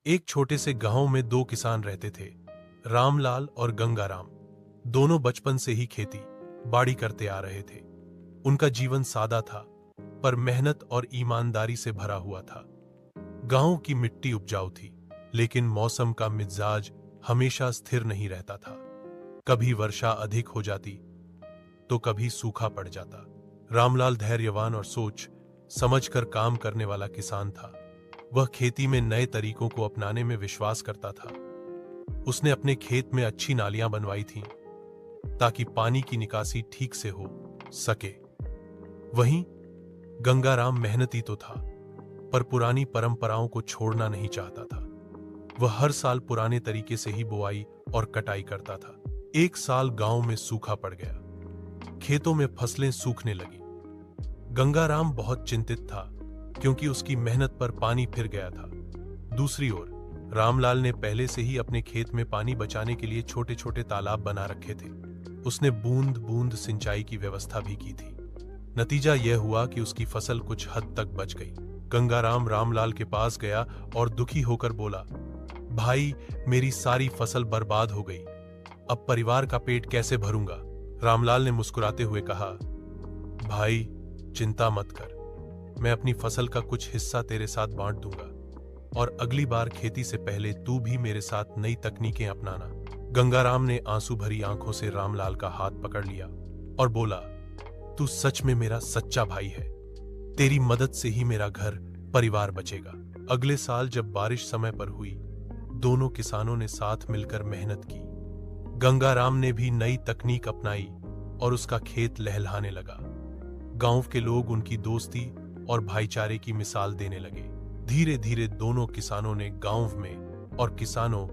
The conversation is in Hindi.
एक छोटे से गांव में दो किसान रहते थे, रामलाल और गंगाराम। दोनों बचपन से ही खेती बाड़ी करते आ रहे थे। उनका जीवन सादा था, पर मेहनत और ईमानदारी से भरा हुआ था। गांव की मिट्टी उपजाऊ थी, लेकिन मौसम का मिजाज हमेशा स्थिर नहीं रहता था। कभी वर्षा अधिक हो जाती, तो कभी सूखा पड़ जाता। रामलाल धैर्यवान और सोच समझकर काम करने वाला किसान था। वह खेती में नए तरीकों को अपनाने में विश्वास करता था। उसने अपने खेत में अच्छी नालियां बनवाई थीं, ताकि पानी की निकासी ठीक से हो सके। वहीं गंगाराम मेहनती तो था, पर पुरानी परंपराओं को छोड़ना नहीं चाहता था। वह हर साल पुराने तरीके से ही बुआई और कटाई करता था। एक साल गांव में सूखा पड़ गया। खेतों में फसलें सूखने लगी। गंगाराम बहुत चिंतित था, क्योंकि उसकी मेहनत पर पानी फिर गया था। दूसरी ओर रामलाल ने पहले से ही अपने खेत में पानी बचाने के लिए छोटे छोटे तालाब बना रखे थे। उसने बूंद बूंद सिंचाई की व्यवस्था भी की थी। नतीजा यह हुआ कि उसकी फसल कुछ हद तक बच गई। गंगाराम रामलाल के पास गया और दुखी होकर बोला, भाई, मेरी सारी फसल बर्बाद हो गई। अब परिवार का पेट कैसे भरूंगा? रामलाल ने मुस्कुराते हुए कहा, भाई, चिंता मत कर। मैं अपनी फसल का कुछ हिस्सा तेरे साथ बांट दूंगा, और अगली बार खेती से पहले तू भी मेरे साथ नई तकनीकें अपनाना। गंगाराम ने आंसू भरी आंखों से रामलाल का हाथ पकड़ लिया और बोला, तू सच में मेरा सच्चा भाई है। तेरी मदद से ही मेरा घर परिवार बचेगा। अगले साल जब बारिश समय पर हुई, दोनों किसानों ने साथ मिलकर मेहनत की। गंगाराम ने भी नई तकनीक अपनाई और उसका खेत लहलहाने लगा। गांव के लोग उनकी दोस्ती और भाईचारे की मिसाल देने लगे। धीरे धीरे दोनों किसानों ने गांव में और किसानों